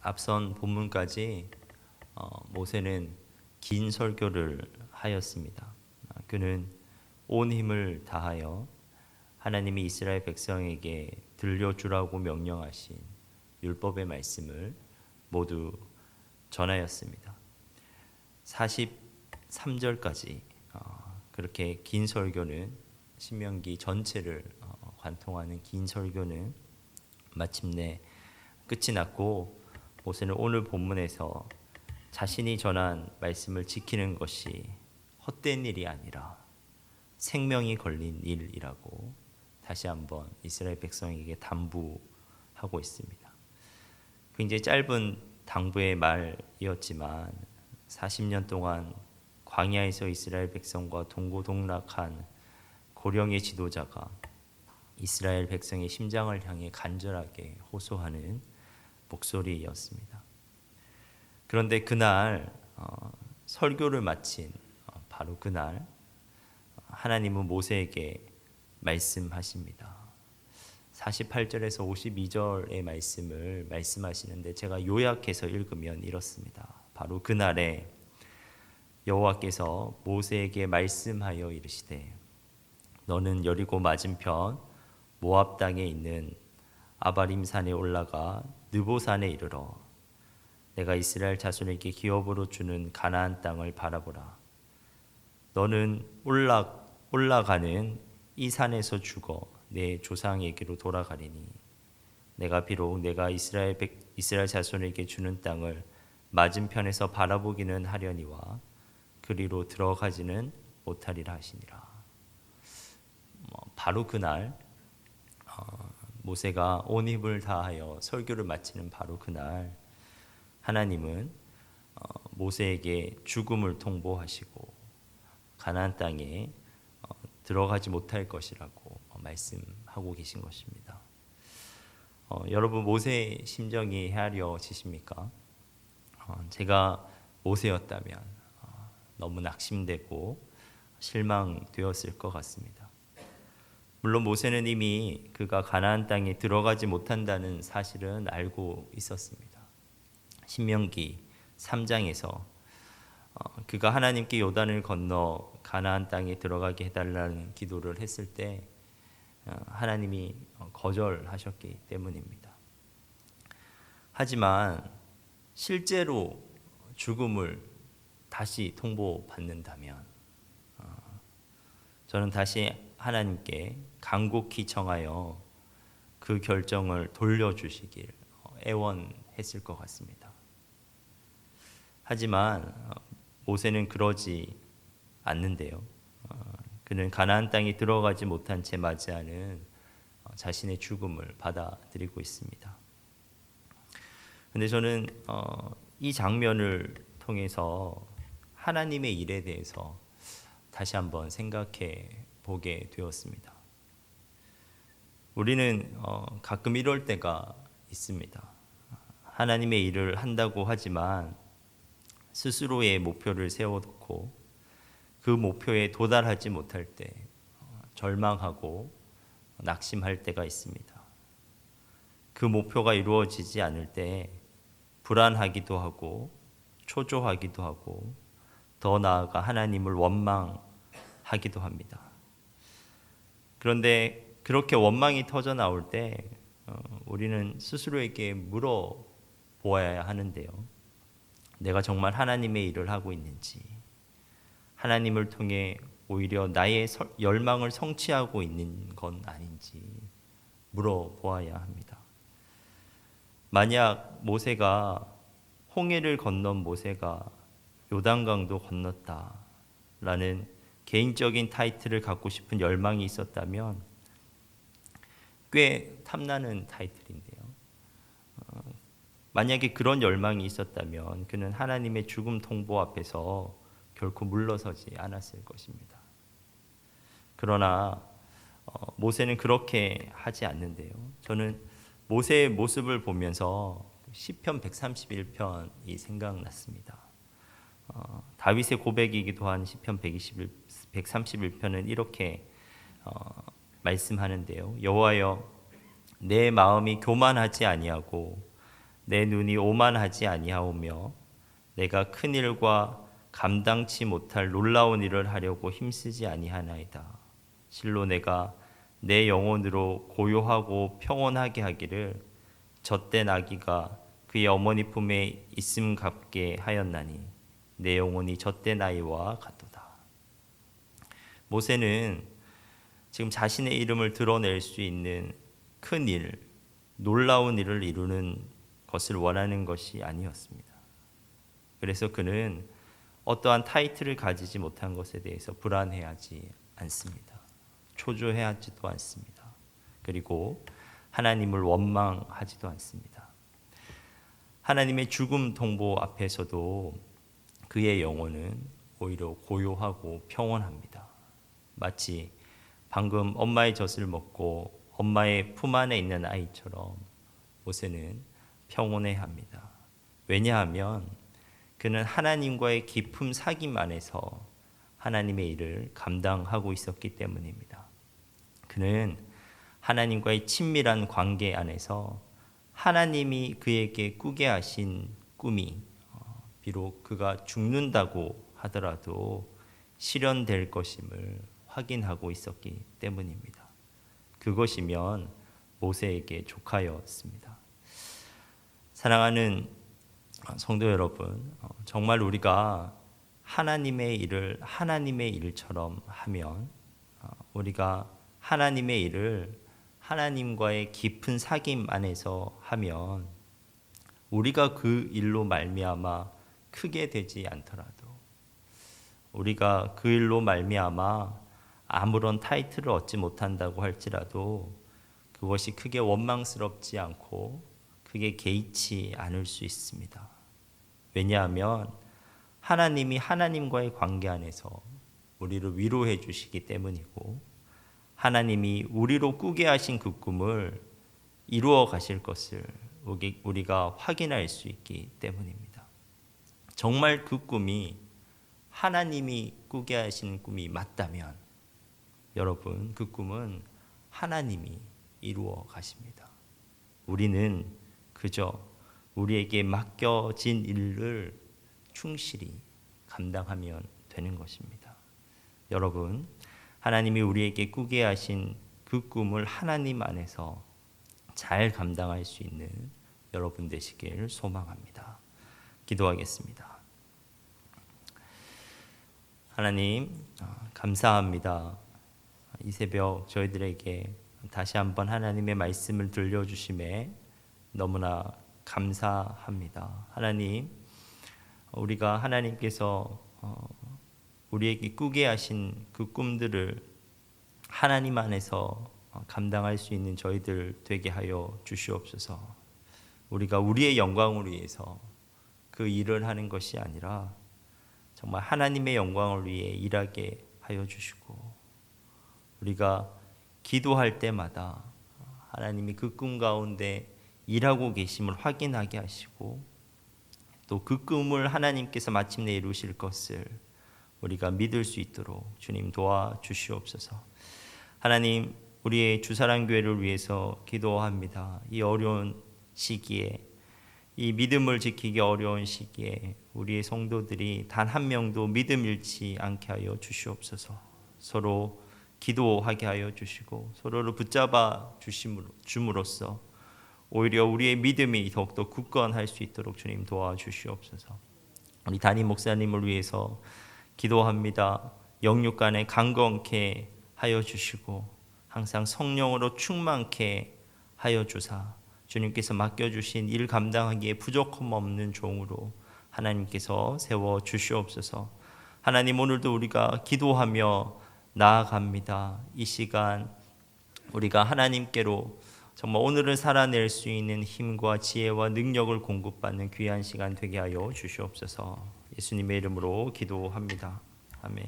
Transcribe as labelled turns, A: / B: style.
A: 앞선 본문까지 모세는 긴 설교를 하였습니다. 그는 온 힘을 다하여 하나님이 이스라엘 백성에게 들려주라고 명령하신 율법의 말씀을 모두 전하였습니다. 43절까지 그렇게 긴 설교는 신명기 전체를 관통하는 긴 설교는 마침내 끝이 났고, 모세는 오늘 본문에서 자신이 전한 말씀을 지키는 것이 헛된 일이 아니라 생명이 걸린 일이라고 다시 한번 이스라엘 백성에게 당부하고 있습니다. 굉장히 짧은 당부의 말이었지만 40년 동안 광야에서 이스라엘 백성과 동고동락한 고령의 지도자가 이스라엘 백성의 심장을 향해 간절하게 호소하는 목소리였습니다. 그런데 그날 설교를 마친 바로 그날 하나님은 모세에게 말씀하십니다. 48절에서 52절의 말씀을 말씀하시는데 제가 요약해서 읽으면 이렇습니다. 바로 그날에 여호와께서 모세에게 말씀하여 이르시되 너는 여리고 맞은편 모압 땅에 있는 아바림 산에 올라가 느보산에 이르러 내가 이스라엘 자손에게 기업으로 주는 가나안 땅을 바라보라. 너는 올라가는 이 산에서 죽어 내 조상에게로 돌아가리니 내가 비록 내가 이스라엘 자손에게 주는 땅을 맞은편에서 바라보기는 하려니와 그리로 들어가지는 못하리라 하시니라. 바로 그날 모세가 온 힘을 다하여 설교를 마치는 바로 그날 하나님은 모세에게 죽음을 통보하시고 가나안 땅에 들어가지 못할 것이라고 말씀하고 계신 것입니다. 여러분, 모세의 심정이 헤아려지십니까? 제가 모세였다면 너무 낙심되고 실망되었을 것 같습니다. 물론 모세는 이미 그가 가나안 땅에 들어가지 못한다는 사실은 알고 있었습니다. 신명기 3장에서 그가 하나님께 요단을 건너 가나안 땅에 들어가게 해달라는 기도를 했을 때 하나님이 거절하셨기 때문입니다. 하지만 실제로 죽음을 다시 통보받는다면 저는 다시 하나님께 간곡히 청하여 그 결정을 돌려주시길 애원했을 것 같습니다. 하지만 모세는 그러지 않는데요. 그는 가나안 땅에 들어가지 못한 채 맞이하는 자신의 죽음을 받아들이고 있습니다. 그런데 저는 이 장면을 통해서 하나님의 일에 대해서 다시 한번 생각해 보게 되었습니다. 우리는 가끔 이럴 때가 있습니다. 하나님의 일을 한다고 하지만 스스로의 목표를 세워놓고 그 목표에 도달하지 못할 때 절망하고 낙심할 때가 있습니다. 그 목표가 이루어지지 않을 때 불안하기도 하고 초조하기도 하고 더 나아가 하나님을 원망하기도 합니다. 그런데 그렇게 원망이 터져 나올 때 우리는 스스로에게 물어보아야 하는데요. 내가 정말 하나님의 일을 하고 있는지, 하나님을 통해 오히려 나의 열망을 성취하고 있는 건 아닌지 물어보아야 합니다. 만약 홍해를 건넌 모세가 요단강도 건넜다라는 개인적인 타이틀을 갖고 싶은 열망이 있었다면 꽤 탐나는 타이틀인데요. 만약에 그런 열망이 있었다면 그는 하나님의 죽음 통보 앞에서 결코 물러서지 않았을 것입니다. 그러나 모세는 그렇게 하지 않는데요. 저는 모세의 모습을 보면서 시편 131편이 생각났습니다. 다윗의 고백이기도 한 시편 131편은 이렇게 말씀하는데요. 여호와여, 내 마음이 교만하지 아니하고 내 눈이 오만하지 아니하오며 내가 큰 일과 감당치 못할 놀라운 일을 하려고 힘쓰지 아니하나이다. 실로 내가 내 영혼으로 고요하고 평온하게 하기를 젖된 아기가 그의 어머니 품에 있음 같게 하였나니 내 영혼이 젖된 아이와 같도다. 모세는 지금 자신의 이름을 드러낼 수 있는 큰 일, 놀라운 일을 이루는 것을 원하는 것이 아니었습니다. 그래서 그는 어떠한 타이틀을 가지지 못한 것에 대해서 불안해하지 않습니다. 초조해하지도 않습니다. 그리고 하나님을 원망하지도 않습니다. 하나님의 죽음 통보 앞에서도 그의 영혼은 오히려 고요하고 평온합니다. 마치 방금 엄마의 젖을 먹고 엄마의 품 안에 있는 아이처럼 모세는 평온해합니다. 왜냐하면 그는 하나님과의 깊은 사귐 안에서 하나님의 일을 감당하고 있었기 때문입니다. 그는 하나님과의 친밀한 관계 안에서 하나님이 그에게 꾸게 하신 꿈이 비록 그가 죽는다고 하더라도 실현될 것임을 확인하고 있었기 때문입니다. 그것이면 모세에게 족하였습니다. 사랑하는 성도 여러분, 정말 우리가 하나님의 일을 하나님의 일처럼 하면 우리가 하나님의 일을 하나님과의 깊은 사귐 안에서 하면 우리가 그 일로 말미암아 크게 되지 않더라도 우리가 그 일로 말미암아 아무런 타이틀을 얻지 못한다고 할지라도 그것이 크게 원망스럽지 않고 크게 개의치 않을 수 있습니다. 왜냐하면 하나님이 하나님과의 관계 안에서 우리를 위로해 주시기 때문이고 하나님이 우리로 꾸게 하신 그 꿈을 이루어 가실 것을 우리가 확인할 수 있기 때문입니다. 정말 그 꿈이 하나님이 꾸게 하신 꿈이 맞다면 여러분 그 꿈은 하나님이 이루어 가십니다. 우리는 그저 우리에게 맡겨진 일을 충실히 감당하면 되는 것입니다. 여러분, 하나님이 우리에게 꾸게 하신 그 꿈을 하나님 안에서 잘 감당할 수 있는 여러분 되시길 소망합니다. 기도하겠습니다. 하나님, 감사합니다. 이 새벽 저희들에게 다시 한번 하나님의 말씀을 들려주심에 너무나 감사합니다. 하나님, 우리가 하나님께서 우리에게 꾸게 하신 그 꿈들을 하나님 안에서 감당할 수 있는 저희들 되게 하여 주시옵소서. 우리가 우리의 영광을 위해서 그 일을 하는 것이 아니라 정말 하나님의 영광을 위해 일하게 하여 주시고 우리가 기도할 때마다 하나님이 그 꿈 가운데 일하고 계심을 확인하게 하시고 또 그 꿈을 하나님께서 마침내 이루실 것을 우리가 믿을 수 있도록 주님 도와주시옵소서. 하나님, 우리의 주사랑교회를 위해서 기도합니다. 이 어려운 시기에, 이 믿음을 지키기 어려운 시기에 우리의 성도들이 단 한 명도 믿음 잃지 않게 하여 주시옵소서. 서로 기도하게 하여 주시고 서로를 붙잡아 주심으로써 오히려 우리의 믿음이 더욱더 굳건할 수 있도록 주님 도와주시옵소서. 우리 담임 목사님을 위해서 기도합니다. 영육간에 강건케 하여 주시고 항상 성령으로 충만케 하여 주사 주님께서 맡겨주신 일 감당하기에 부족함 없는 종으로 하나님께서 세워 주시옵소서. 하나님, 오늘도 우리가 기도하며 나아갑니다. 이 시간 우리가 하나님께로 정말 오늘을 살아낼 수 있는 힘과 지혜와 능력을 공급받는 귀한 시간 되게 하여 주시옵소서. 예수님의 이름으로 기도합니다. 아멘.